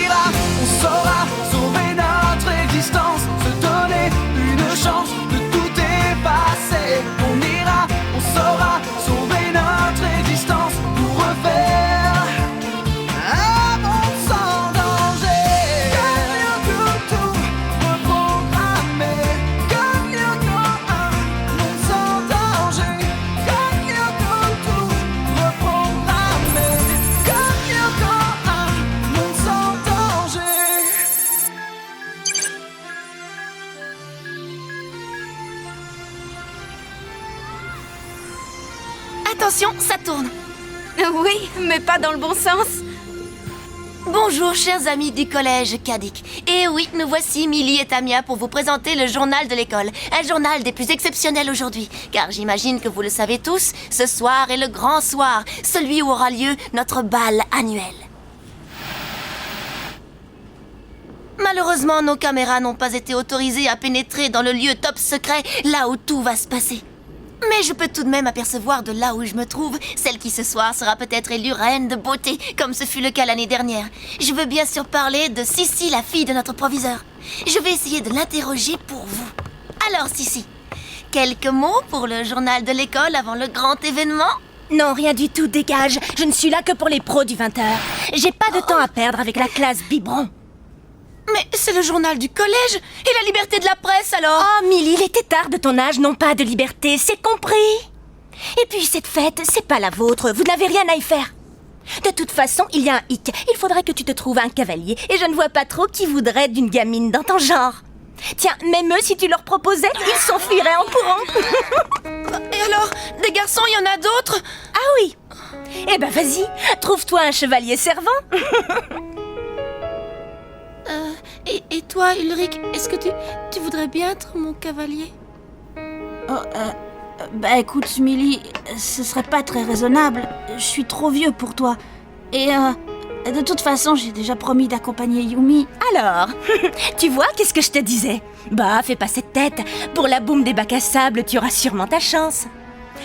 ira, on saura sauver notre existence, se donner une chance de tout effacer. On ira, on saura sauver notre existence pour refaire un monde sans danger. Tout reprogrammer. Comme Yoko, un monde sans danger. Comme Yoko, tout reprogrammer. Comme Yoko, un monde sans danger. Attention, ça tourne. Oui, mais pas dans le bon sens. Bonjour, chers amis du collège Kadik. Et oui, nous voici, Milly et Tamia, pour vous présenter le journal de l'école. Un journal des plus exceptionnels aujourd'hui. Car j'imagine que vous le savez tous, ce soir est le grand soir, celui où aura lieu notre bal annuel. Malheureusement, nos caméras n'ont pas été autorisées à pénétrer dans le lieu top secret, là où tout va se passer. Mais je peux tout de même apercevoir de là où je me trouve celle qui ce soir sera peut-être élue reine de beauté, comme ce fut le cas l'année dernière. Je veux bien sûr parler de Sissi, la fille de notre proviseur. Je vais essayer de l'interroger pour vous. Alors Sissi, quelques mots pour le journal de l'école avant le grand événement ? Non, rien du tout, dégage. Je ne suis là que pour les pros du 20h. J'ai pas de temps à perdre avec la classe biberon. Mais c'est le journal du collège et la liberté de la presse alors. Oh, Milly, les têtards de ton âge n'ont pas de liberté, c'est compris. Et puis cette fête, c'est pas la vôtre, vous n'avez rien à y faire. De toute façon, il y a un hic. Il faudrait que tu te trouves un cavalier. Et je ne vois pas trop qui voudrait d'une gamine dans ton genre. Tiens, même eux, si tu leur proposais, ils s'enfuiraient en courant. Et alors, des garçons, il y en a d'autres ? Ah oui. Eh ben vas-y, trouve-toi un chevalier servant. Et toi, Ulrich, est-ce que tu voudrais bien être mon cavalier ? Bah écoute, Milly, ce serait pas très raisonnable. Je suis trop vieux pour toi. Et de toute façon, j'ai déjà promis d'accompagner Yumi. Alors, tu vois, qu'est-ce que je te disais ? Bah, fais pas cette tête. Pour la boum des bacs à sable, tu auras sûrement ta chance.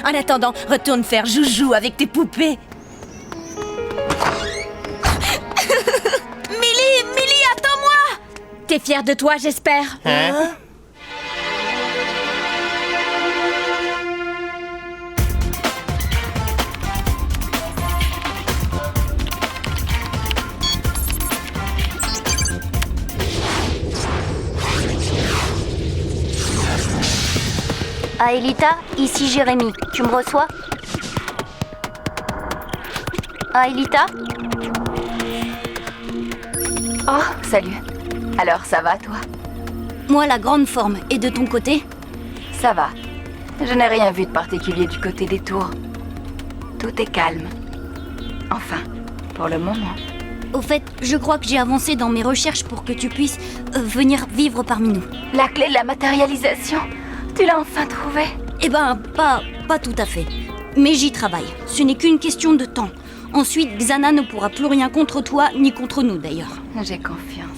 En attendant, retourne faire joujou avec tes poupées. Milly, attends-moi ! T'es fière de toi, j'espère. Hein ? Aelita, ici Jérémy. Tu me reçois? Aelita? Oh, salut. Alors, ça va, toi? Moi, la grande forme. Et de ton côté? Ça va. Je n'ai rien vu de particulier du côté des tours. Tout est calme. Enfin, pour le moment. Au fait, je crois que j'ai avancé dans mes recherches pour que tu puisses venir vivre parmi nous. La clé de la matérialisation, tu l'as enfin trouvée? Eh ben, pas tout à fait. Mais j'y travaille. Ce n'est qu'une question de temps. Ensuite, Xana ne pourra plus rien contre toi, ni contre nous d'ailleurs. J'ai confiance.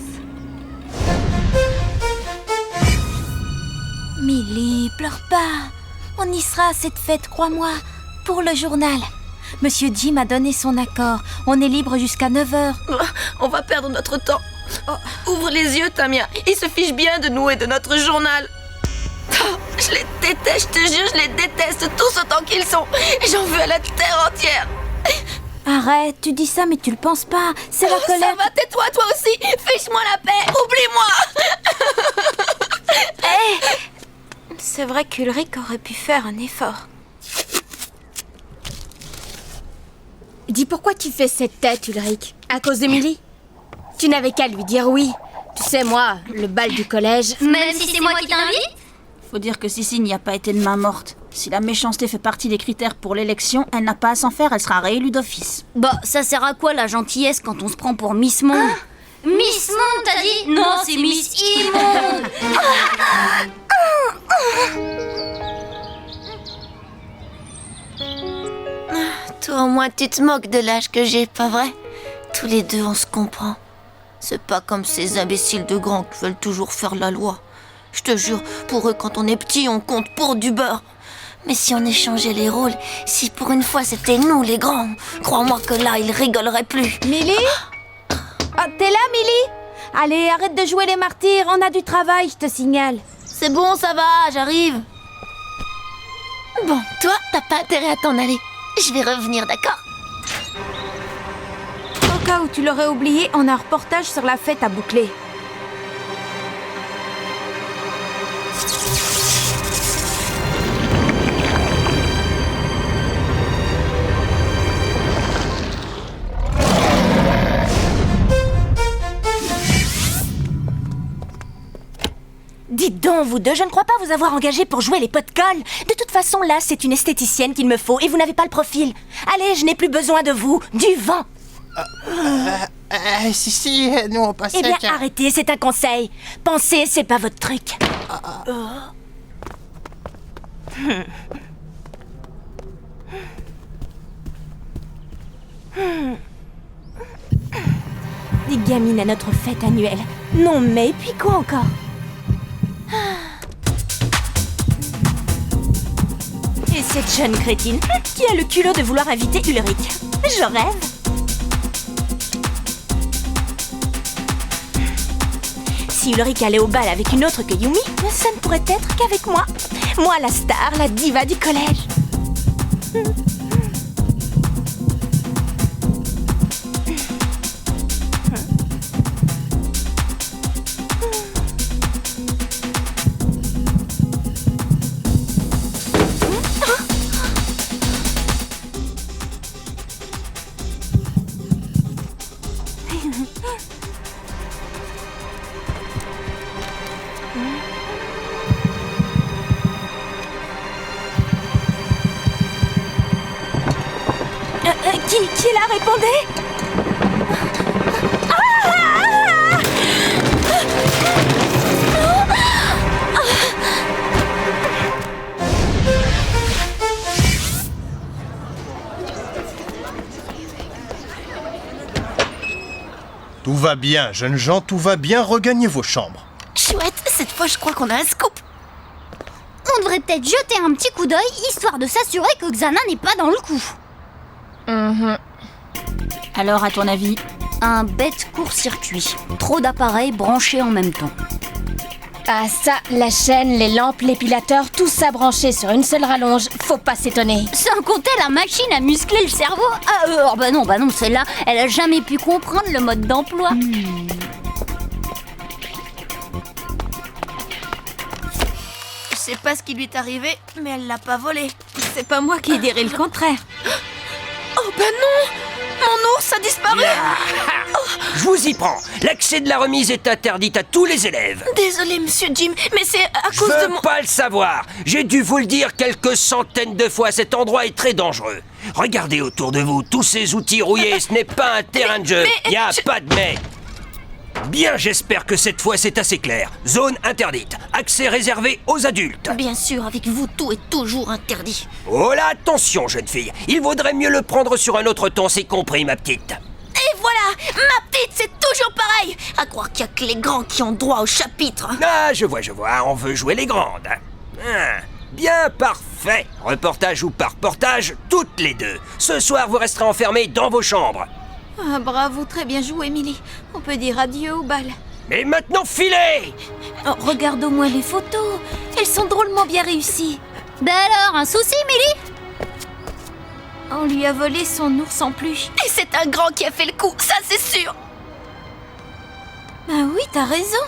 Milly, pleure pas. On y sera à cette fête, crois-moi. Pour le journal. Monsieur Jim a donné son accord. On est libre jusqu'à 9h. On va perdre notre temps. Ouvre les yeux, Tamia. Ils se fichent bien de nous et de notre journal. Oh, je les déteste, je te jure, je les déteste tous autant qu'ils sont. J'en veux à la terre entière. Arrête, tu dis ça mais tu le penses pas. C'est la colère. Ça va, tais-toi toi aussi. Fiche-moi la paix. Oublie-moi. C'est vrai qu'Ulrich aurait pu faire un effort. Dis pourquoi tu fais cette tête, Ulrich? À cause d'Emily? Tu n'avais qu'à lui dire oui. Tu sais, moi, le bal du collège... Même si c'est moi qui t'invite? Faut dire que Sissi n'y a pas été de main morte. Si la méchanceté fait partie des critères pour l'élection, elle n'a pas à s'en faire, elle sera réélue d'office. Bah, ça sert à quoi la gentillesse quand on se prend pour Miss Monde? Miss Monde, t'as dit? Non, c'est Miss Immonde. Toi au moins tu te moques de l'âge que j'ai, pas vrai? Tous les deux on se comprend. C'est pas comme ces imbéciles de grands qui veulent toujours faire la loi. Je te jure, pour eux quand on est petit on compte pour du beurre. Mais si on échangeait les rôles, si pour une fois c'était nous les grands, crois-moi que là ils rigoleraient plus. Milly? Ah, t'es là, Millie? Allez, arrête de jouer les martyrs, on a du travail, je te signale. C'est bon, ça va, j'arrive. Bon, toi, t'as pas intérêt à t'en aller. Je vais revenir, d'accord? Au cas où tu l'aurais oublié, on a un reportage sur la fête à boucler. Dites donc, vous deux, je ne crois pas vous avoir engagé pour jouer les pots de colle. De toute façon, là, c'est une esthéticienne qu'il me faut et vous n'avez pas le profil. Allez, je n'ai plus besoin de vous. Du vent. Si, nous on passait... Eh bien, arrêtez, c'est un conseil. Pensez, c'est pas votre truc. Des gamines à notre fête annuelle. Non mais, puis quoi encore? Et cette jeune crétine qui a le culot de vouloir inviter Ulrich. Je rêve. Si Ulrich allait au bal avec une autre que Yumi, ça ne pourrait être qu'avec moi. Moi, la star, la diva du collège. Qui la répondait? Tout va bien, jeunes gens, tout va bien, regagnez vos chambres. Chouette, cette fois, je crois qu'on a un scoop. On devrait peut-être jeter un petit coup d'œil, histoire de s'assurer que Xana n'est pas dans le coup. Alors, à ton avis? Un bête court-circuit. Trop d'appareils branchés en même temps. Ah ça, la chaîne, les lampes, l'épilateur, tout ça branché sur une seule rallonge, faut pas s'étonner. Sans compter la machine à muscler le cerveau. Bah non, celle-là, elle a jamais pu comprendre le mode d'emploi. Je sais pas ce qui lui est arrivé, mais elle l'a pas volé. C'est pas moi qui dirais le contraire. Oh ben non! Mon ours a disparu! Je vous y prends. L'accès de la remise est interdit à tous les élèves. Désolé, monsieur Jim, mais c'est à Je cause de veux mon... pas le savoir. J'ai dû vous le dire quelques centaines de fois. Cet endroit est très dangereux. Regardez autour de vous. Tous ces outils rouillés, ce n'est pas un terrain de jeu. mais, Y a je- pas de mais. Bien, j'espère que cette fois c'est assez clair. Zone interdite. Accès réservé aux adultes. Bien sûr, avec vous, tout est toujours interdit. Oh là, attention, jeune fille. Il vaudrait mieux le prendre sur un autre ton, c'est compris, ma petite. Et voilà! Ma petite, c'est toujours pareil! À croire qu'il y a que les grands qui ont droit au chapitre. Ah, je vois, on veut jouer les grandes. Bien, parfait. Reportage ou pas reportage, toutes les deux. Ce soir, vous resterez enfermés dans vos chambres. Ah, bravo, très bien joué, Millie. On peut dire adieu au bal. Mais maintenant, filez! Oh, regarde au moins les photos. Elles sont drôlement bien réussies. Bah alors, un souci, Millie? On lui a volé son ours en peluche. Et c'est un grand qui a fait le coup, ça c'est sûr! Ah oui, t'as raison.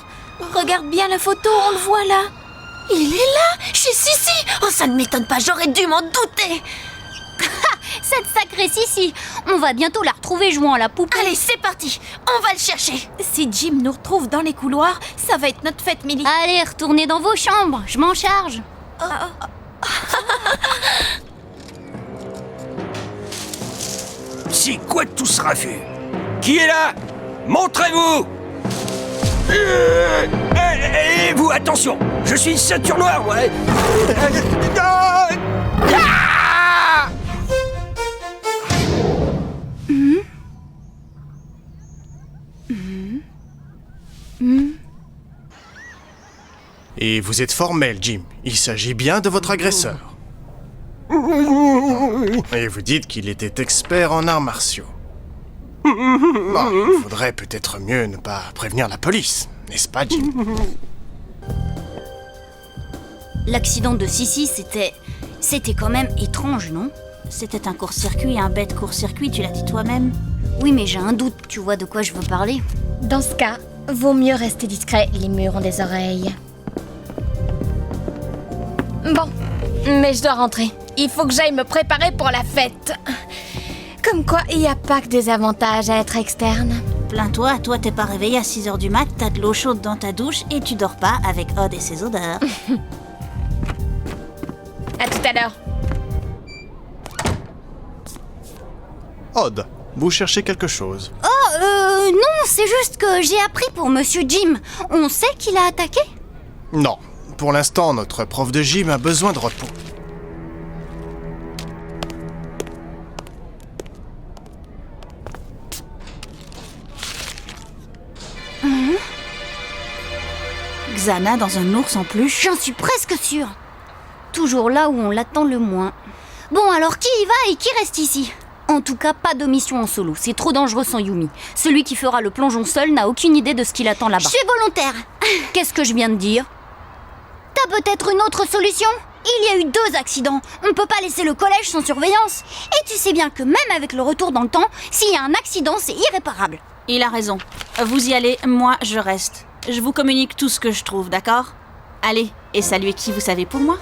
Regarde bien la photo, on le voit là. Il est là, chez Sissi! Oh, ça ne m'étonne pas, j'aurais dû m'en douter! Cette sacrée Sissi. On va bientôt la retrouver jouant à la poupée. Allez, c'est parti, on va le chercher! Si Jim nous retrouve dans les couloirs, ça va être notre fête, Millie. Allez, retournez dans vos chambres, je m'en charge. C'est quoi tout ce raffut? Qui est là? Montrez-vous! Et vous, attention! Je suis une ceinture noire, moi! Et vous êtes formel, Jim. Il s'agit bien de votre agresseur. Et vous dites qu'il était expert en arts martiaux. Bon, il faudrait peut-être mieux ne pas prévenir la police, n'est-ce pas, Jim? L'accident de Sissi, c'était quand même étrange, non? C'était un court-circuit, un bête court-circuit, tu l'as dit toi-même. Oui, mais j'ai un doute, tu vois de quoi je veux parler? Dans ce cas, vaut mieux rester discret, les murs ont des oreilles. Bon, mais je dois rentrer. Il faut que j'aille me préparer pour la fête. Comme quoi, il n'y a pas que des avantages à être externe. Plains-toi, toi t'es pas réveillé à 6h du mat, t'as de l'eau chaude dans ta douche et tu dors pas avec Odd et ses odeurs. À tout à l'heure. Odd, vous cherchez quelque chose? Non, c'est juste que j'ai appris pour Monsieur Jim. On sait qu'il a attaqué? Non. Pour l'instant, notre prof de gym a besoin de repos. Xana dans un ours en peluche. J'en suis presque sûre. Toujours là où on l'attend le moins. Bon, alors qui y va et qui reste ici? En tout cas, pas de mission en solo. C'est trop dangereux sans Yumi. Celui qui fera le plongeon seul n'a aucune idée de ce qui l'attend là-bas. Je suis volontaire. Qu'est-ce que je viens de dire? T'as peut-être une autre solution? Il y a eu 2 accidents. On peut pas laisser le collège sans surveillance. Et tu sais bien que même avec le retour dans le temps, s'il y a un accident, c'est irréparable. Il a raison. Vous y allez, moi je reste. Je vous communique tout ce que je trouve, d'accord? Allez, et saluez qui vous savez pour moi?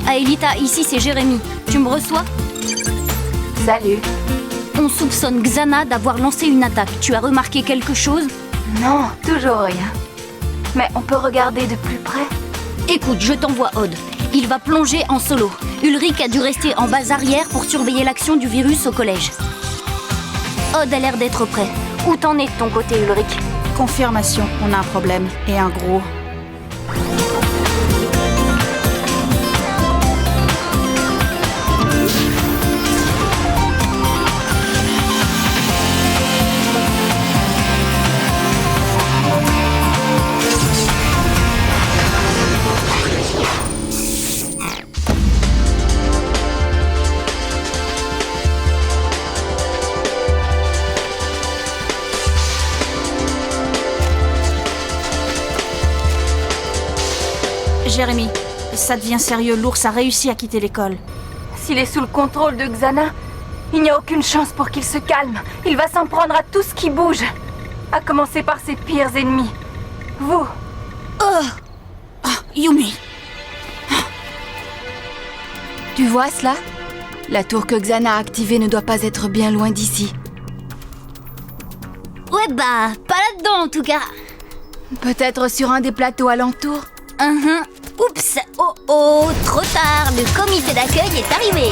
Aelita, ici c'est Jérémy. Tu me reçois? Salut. On soupçonne Xana d'avoir lancé une attaque. Tu as remarqué quelque chose? Non, toujours rien. Mais on peut regarder de plus près. Écoute, je t'envoie Odd. Il va plonger en solo. Ulrich a dû rester en base arrière pour surveiller l'action du virus au collège. Odd a l'air d'être prêt. Où t'en es de ton côté, Ulrich? Confirmation, on a un problème. Et un gros. Jérémy, ça devient sérieux, l'ours a réussi à quitter l'école. S'il est sous le contrôle de Xana, il n'y a aucune chance pour qu'il se calme. Il va s'en prendre à tout ce qui bouge. À commencer par ses pires ennemis. Vous. Yumi. Tu vois cela? La tour que Xana a activée ne doit pas être bien loin d'ici. Ouais bah, pas là-dedans en tout cas. Peut-être sur un des plateaux alentours? Oups, oh, trop tard, le comité d'accueil est arrivé.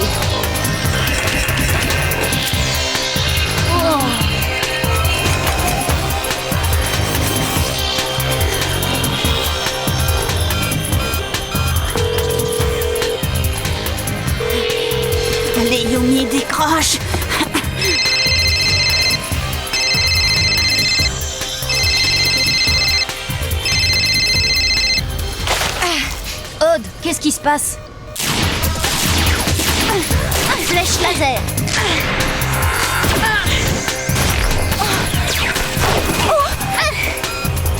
Allez, Yumi, décroche. Odd, qu'est-ce qui se passe? Flèche laser.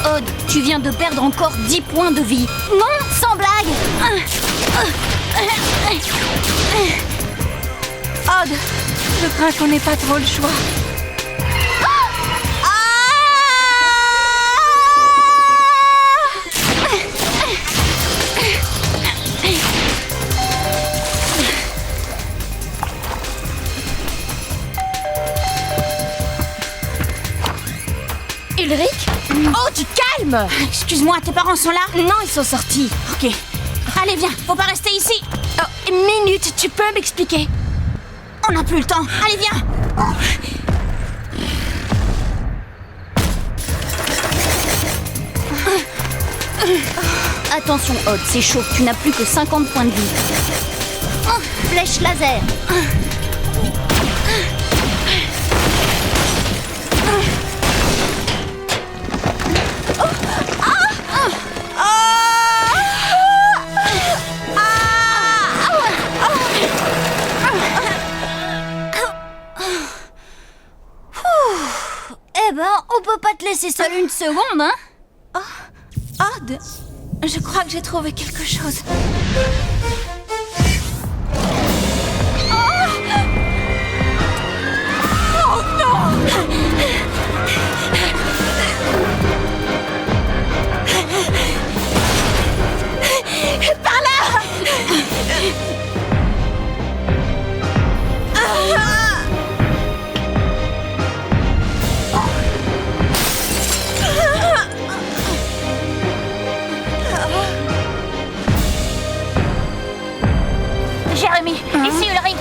Odd, tu viens de perdre encore 10 points de vie. Non, semble blague. Odd, je crains qu'on n'ait pas trop le choix. Ulrich? Oh, tu calmes! Excuse-moi, tes parents sont là? Non, ils sont sortis. Ok. Allez, viens, faut pas rester ici. Oh, une minute, tu peux m'expliquer? On n'a plus le temps. Allez, viens. Attention, Odd, c'est chaud. Tu n'as plus que 50 points de vie. Oh, flèche laser. Eh ben, on peut pas te laisser seule une seconde, hein? Odd, je crois que j'ai trouvé quelque chose. Jérémy, ici Ulrich.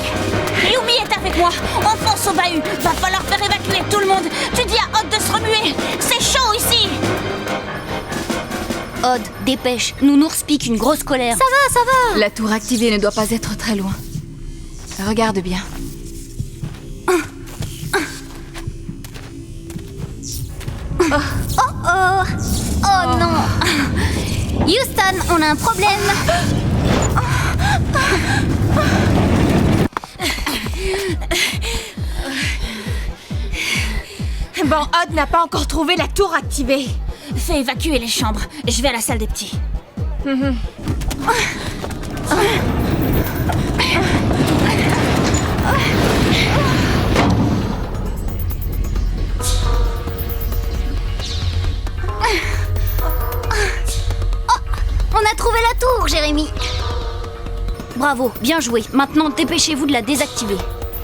Yumi est avec moi. On fonce au bahut. Va falloir faire évacuer tout le monde. Tu dis à Odd de se remuer. C'est chaud ici. Odd, dépêche. Nounours pique une grosse colère. Ça va. La tour activée ne doit pas être très loin. Regarde bien. Oh non. Houston, on a un problème. Bon, Odd n'a pas encore trouvé la tour activée. Fais évacuer les chambres. Je vais à la salle des petits. On a trouvé la tour, Jérémy. Bravo, bien joué. Maintenant, dépêchez-vous de la désactiver.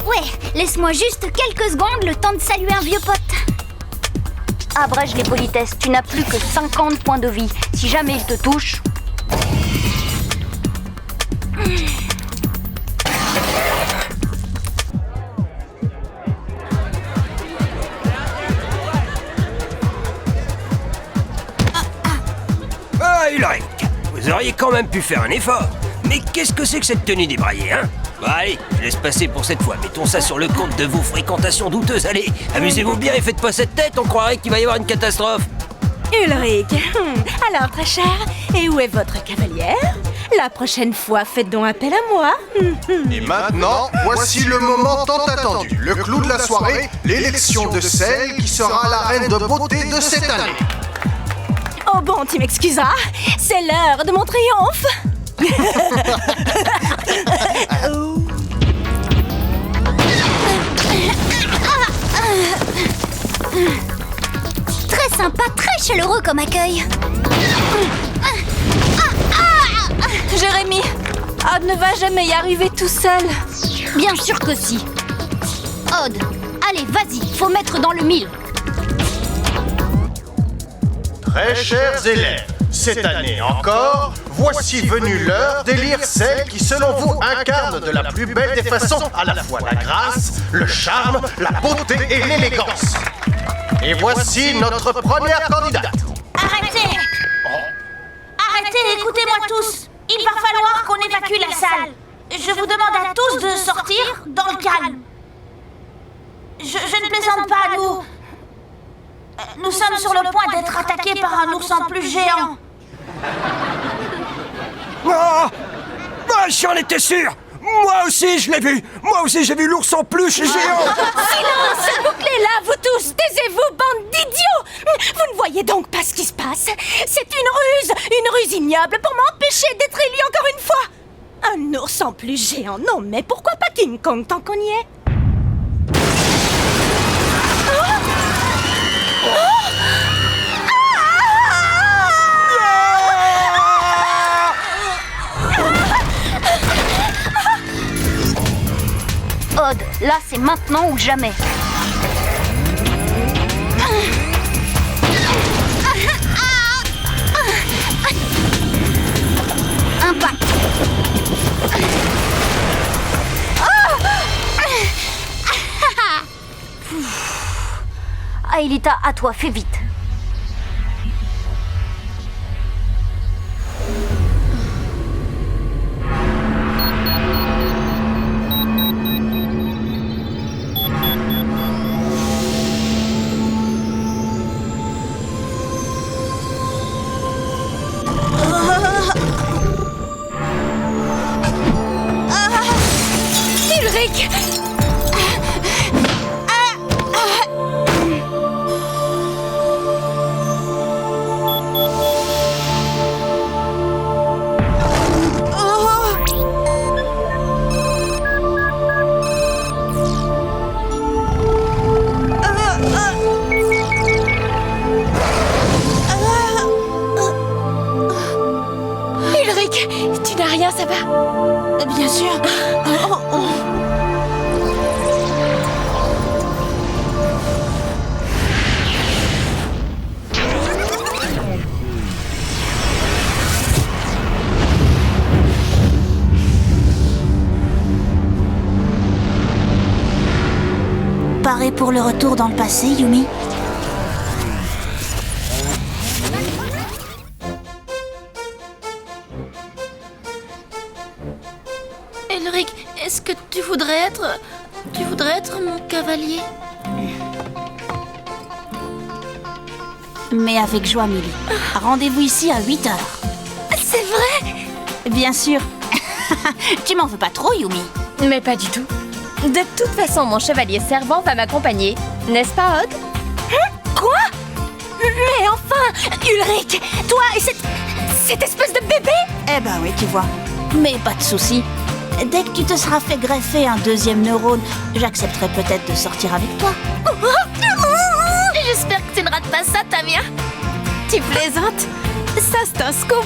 Ouais, laisse-moi juste quelques secondes, le temps de saluer un vieux pote. Abrège les politesses, tu n'as plus que 50 points de vie. Si jamais il te touche... Ah, Ulrich, vous auriez quand même pu faire un effort. Mais qu'est-ce que c'est que cette tenue débraillée, hein? Bah allez, je laisse passer pour cette fois. Mettons ça sur le compte de vos fréquentations douteuses. Allez, amusez-vous bien et faites pas cette tête, on croirait qu'il va y avoir une catastrophe. Ulrich, alors très cher, et où est votre cavalière? La prochaine fois, faites donc appel à moi. Et maintenant, voici le moment tant attendu. Le clou de la soirée, l'élection de celle qui sera la reine de beauté de cette année. Oh bon, tu m'excuseras, c'est l'heure de mon triomphe. Très sympa, très chaleureux comme accueil. Jérémy, Odd ne va jamais y arriver tout seul. Bien sûr que si. Odd, allez, vas-y, faut mettre dans le mille. Très chers élèves, cette année encore, voici venue l'heure d'élire celle qui, selon vous, incarne de la plus belle des façons à la fois la grâce, le charme, la beauté et l'élégance. Et voici notre première candidate. Arrêtez! Arrêtez, écoutez-moi tous. Il va falloir qu'on évacue la salle. Je vous demande à tous de sortir dans le calme. Je ne plaisante pas, nous sommes sur le point d'être attaqués par un ours en plus géant. Ah, j'en étais sûr! Moi aussi, je l'ai vu. Moi aussi, j'ai vu l'ours en peluche géant. Silence! Bouclez-la, vous tous! Taisez-vous, bande d'idiots! Vous ne voyez donc pas ce qui se passe? C'est une ruse ignoble pour m'empêcher d'être élu encore une fois! Un ours en plus géant, non mais pourquoi pas King Kong tant qu'on y est? Odd, là c'est maintenant ou jamais. Impact. Aelita, à toi, fais vite. Ulrich! Ulrich, tu n'as rien, ça va? Bien sûr. Paré pour le retour dans le passé, Yumi? Ulrich, est-ce que tu voudrais être mon cavalier? Mais avec joie, Millie. Rendez-vous ici à 8h. C'est vrai? Bien sûr. Tu m'en veux pas trop, Yumi? Mais pas du tout. De toute façon, mon chevalier servant va m'accompagner. N'est-ce pas, Odd? Quoi? Mais enfin! Ulrich! Toi et cette espèce de bébé? Eh ben oui, tu vois. Mais pas de souci. Dès que tu te seras fait greffer un deuxième neurone, j'accepterai peut-être de sortir avec toi. J'espère que tu ne rates pas ça, Tamia. Tu plaisantes? Ça, c'est un scoop!